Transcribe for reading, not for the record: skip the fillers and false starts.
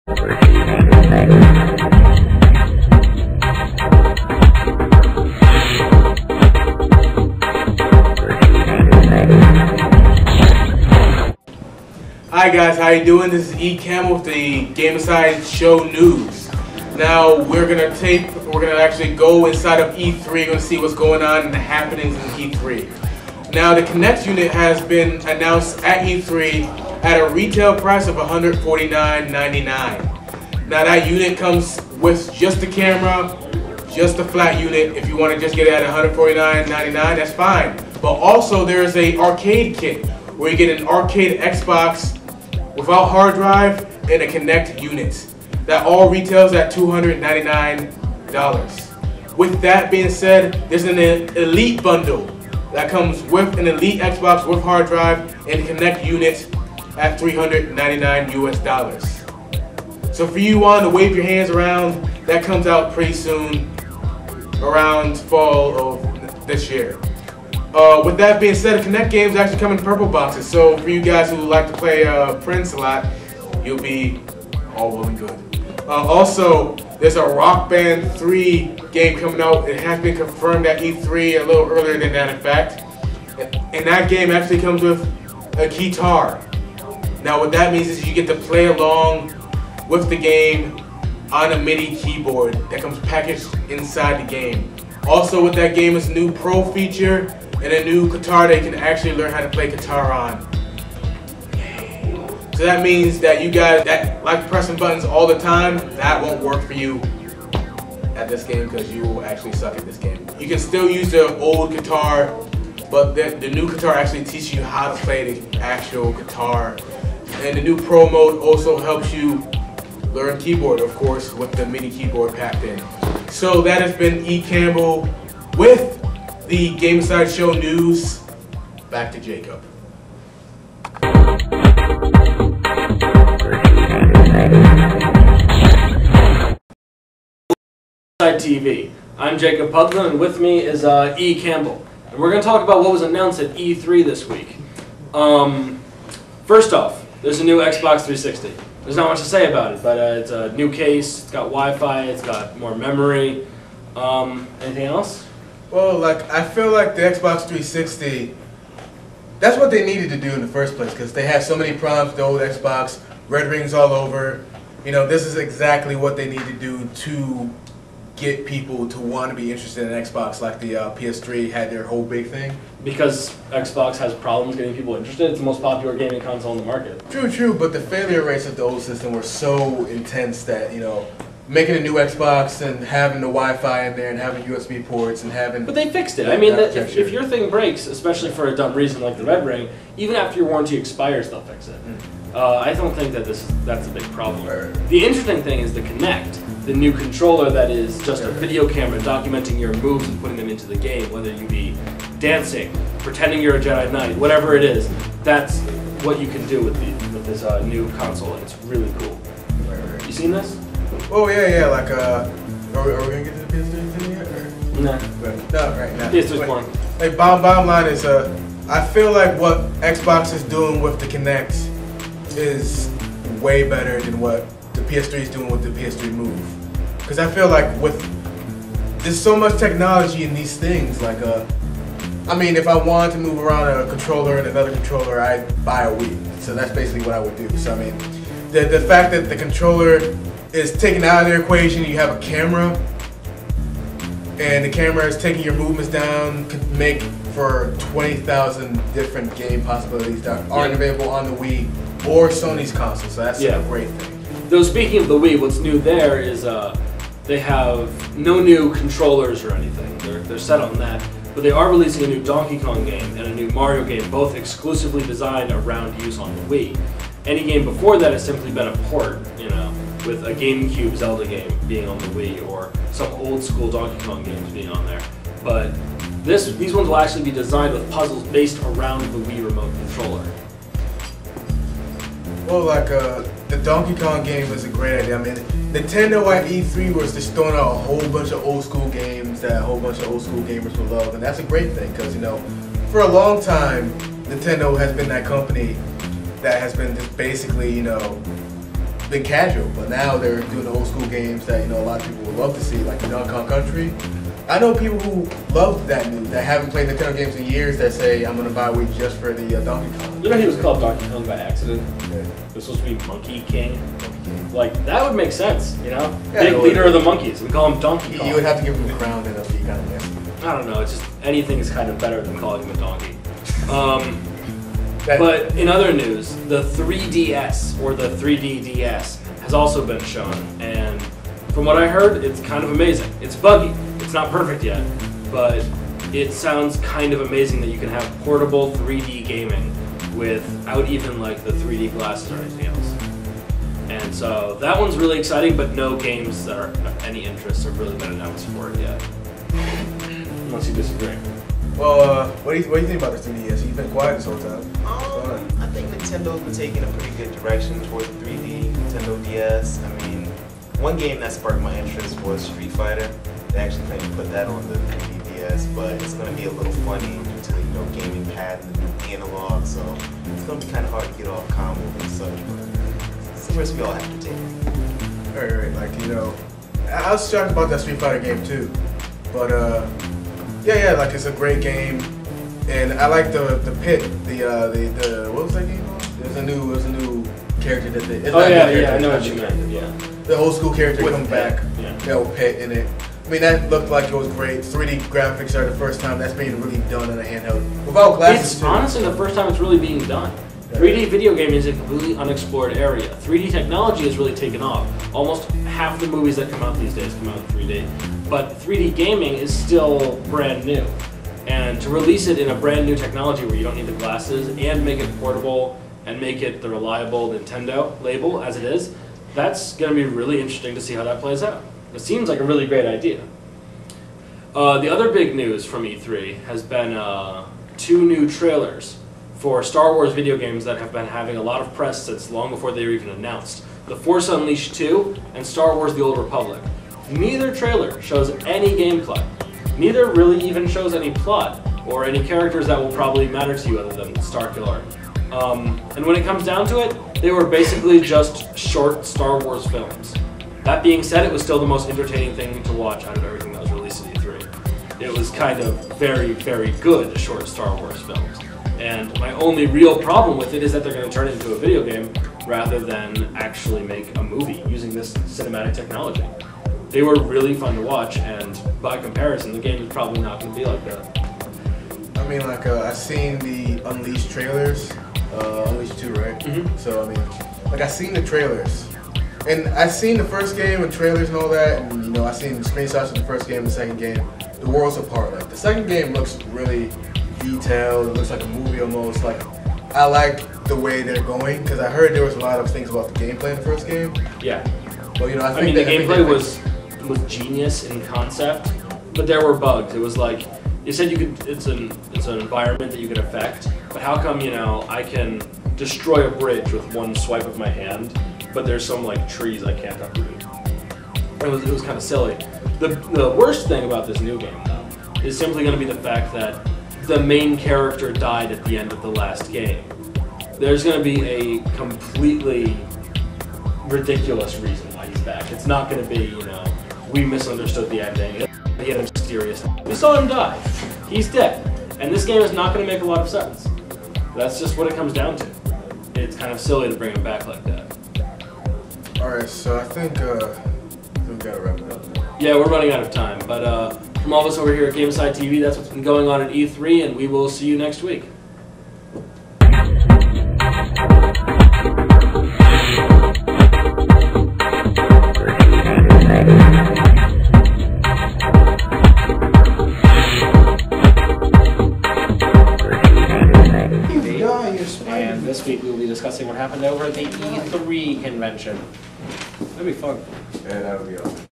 Hi guys, how you doing? This is E. Cam with the Gamicide Show news. Now we're gonna actually go inside of E3 and see what's going on and the happenings in E3. Now the Kinects unit has been announced at E3 at a retail price of $149.99. Now that unit comes with just the camera, just the flat unit. If you want to just get it at $149.99, that's fine. But also there is a arcade kit where you get an arcade Xbox without hard drive and a Kinect unit. That all retails at $299. With that being said, there's an Elite bundle that comes with an Elite Xbox with hard drive and Kinect unit at $399 US. So for you wanting to wave your hands around, that comes out pretty soon, around fall of this year. With that being said, the Kinect games actually come in purple boxes, so for you guys who like to play Prince a lot, you'll be all well and good. Also, there's a Rock Band 3 game coming out. It has been confirmed at E3 a little earlier than that, in fact. And that game actually comes with a guitar. Now what that means is you get to play along with the game on a MIDI keyboard that comes packaged inside the game. Also with that game is a new Pro feature and a new guitar that you can actually learn how to play guitar on. So that means that you guys that like pressing buttons all the time, that won't work for you at this game because you will actually suck at this game. You can still use the old guitar, but the new guitar actually teaches you how to play the actual guitar. And the new Pro mode also helps you learn keyboard, of course, with the MIDI keyboard packed in. So that has been E. Campbell with the Gamicide Show news. Back to Jacob. TV. I'm Jacob Pudlin, and with me is E. Campbell. And we're going to talk about what was announced at E3 this week. First off, there's a new Xbox 360. There's not much to say about it, but it's a new case, it's got Wi-Fi, it's got more memory. Anything else? Well, I feel like the Xbox 360, that's what they needed to do in the first place, because they had so many problems with the old Xbox, red rings all over. You know, this is exactly what they need to do to get people to want to be interested in Xbox, like the PS3 had their whole big thing. Because Xbox has problems getting people interested, it's the most popular gaming console in the market. True, but the failure rates of the old system were so intense that, you know, making a new Xbox and having the Wi-Fi in there and having USB ports and having... But they fixed it. I mean, if your thing breaks, especially for a dumb reason like the red ring, even after your warranty expires, they'll fix it. I don't think that that's a big problem. Right. The interesting thing is the Kinect, the new controller that is just a video camera documenting your moves and putting them into the game, whether you be dancing, pretending you're a Jedi Knight, whatever it is. That's what you can do with this new console, and it's really cool. Right. You seen this? Oh yeah, like are we gonna get to the PS3 thing yet? Or? Nah. No, right now. PS3's boring. Like bottom line is, I feel like what Xbox is doing with the Kinect is way better than what the PS3 is doing with the PS3 Move. Because I feel like there's so much technology in these things. Like, I mean, if I wanted to move around a controller and another controller, I'd buy a Wii. So that's basically what I would do. So I mean, the fact that the controller is taken out of the equation, you have a camera, and the camera is taking your movements down, could make for 20,000 different game possibilities that aren't available on the Wii or Sony's console. So that's a great thing. Though speaking of the Wii, what's new there is they have no new controllers or anything. They're set on that. But they are releasing a new Donkey Kong game and a new Mario game, both exclusively designed around use on the Wii. Any game before that has simply been a port, you know, with a GameCube Zelda game being on the Wii or some old school Donkey Kong games being on there. But these ones will actually be designed with puzzles based around the Wii remote controller. Well, like the Donkey Kong game was a great idea. I mean, Nintendo at E3 was just throwing out a whole bunch of old school games that a whole bunch of old school gamers will love, and that's a great thing because, you know, for a long time, Nintendo has been that company that has been just basically, you know, been casual, but now they're doing the old school games that a lot of people would love to see, like the Donkey Kong Country. I know people who love that new, that haven't played Nintendo games in years, that say I'm gonna buy a Wii just for the Donkey Kong. You know he was called Donkey Kong by accident. Yeah. It was supposed to be Monkey King. Like that would make sense, Yeah, Big leader of the monkeys. We call him Donkey Kong. You would have to give him a crown, and it'll be kind of messy. I don't know. It's just anything is kind of better than calling him a donkey. But in other news, the 3DS or the 3D DS has also been shown, and from what I heard, it's kind of amazing. It's buggy. It's not perfect yet, but it sounds kind of amazing that you can have portable 3D gaming without even like the 3D glasses or anything else. And so that one's really exciting, but no games that are of any interest have really been announced for it yet. Unless you disagree. Well, what do you think about the 3DS? You've been quiet this whole time. I think Nintendo's been taking a pretty good direction towards the 3D Nintendo DS. I mean, one game that sparked my interest was Street Fighter. They actually plan to put that on the 3D DS, but it's going to be a little funny due to the gaming pad and the new analog, so it's going to be kind of hard to get off combos and such. But it's the risk we all have to take. Right. Like I was shocked about that Street Fighter game too, but yeah, like it's a great game, and I like the pit, the what was that game called? There's a new character that they. I know what you meant. Yeah. The old school character comes back. Yeah. Pit in it. I mean, that looked like it was great. 3D graphics are the first time that's being really done in a handheld without glasses. It's honestly the first time it's really being done. 3D video gaming is a completely unexplored area. 3D technology has really taken off. Almost half the movies that come out these days come out in 3D. But 3D gaming is still brand new. And to release it in a brand new technology where you don't need the glasses and make it portable and make it the reliable Nintendo label as it is, that's going to be really interesting to see how that plays out. It seems like a really great idea. The other big news from E3 has been 2 new trailers for Star Wars video games that have been having a lot of press since long before they were even announced. The Force Unleashed 2 and Star Wars The Old Republic. Neither trailer shows any gameplay. Neither really even shows any plot or any characters that will probably matter to you other than Starkiller. And when it comes down to it, they were basically just short Star Wars films. That being said, it was still the most entertaining thing to watch out of everything that was released at E3. It was kind of very, very good short Star Wars films. And my only real problem with it is that they're going to turn it into a video game rather than actually make a movie using this cinematic technology. They were really fun to watch, and by comparison, the game is probably not going to be like that. I mean, like I've seen the Unleashed trailers, Unleashed 2, right? Mm-hmm. So I mean, like I've seen the trailers, and I've seen the first game and trailers and all that, and I've seen the screenshots of the first game and the second game. The worlds apart. Like the second game looks really detailed. It looks like a movie almost. Like I like the way they're going because I heard there was a lot of things about the gameplay in the first game. Yeah. But I mean, the gameplay was genius in concept, but there were bugs. It was like you said, it's an environment that you can affect, but how come I can destroy a bridge with one swipe of my hand, but there's some like trees I can't uproot? It was kind of silly. The worst thing about this new game though is simply going to be the fact that the main character died at the end of the last game. There's going to be a completely ridiculous reason why he's back. It's not going to be, we misunderstood the ending. He had a mysterious. We saw him die. He's dead. And this game is not going to make a lot of sense. That's just what it comes down to. It's kind of silly to bring him back like that. Alright, so I think we've got to wrap it up. Yeah, we're running out of time. But from all of us over here at Gamicide TV, that's what's been going on at E3, and we will see you next week. And this week we will be discussing what happened over at the E3 convention. That'd be fun. Yeah, that would be awesome.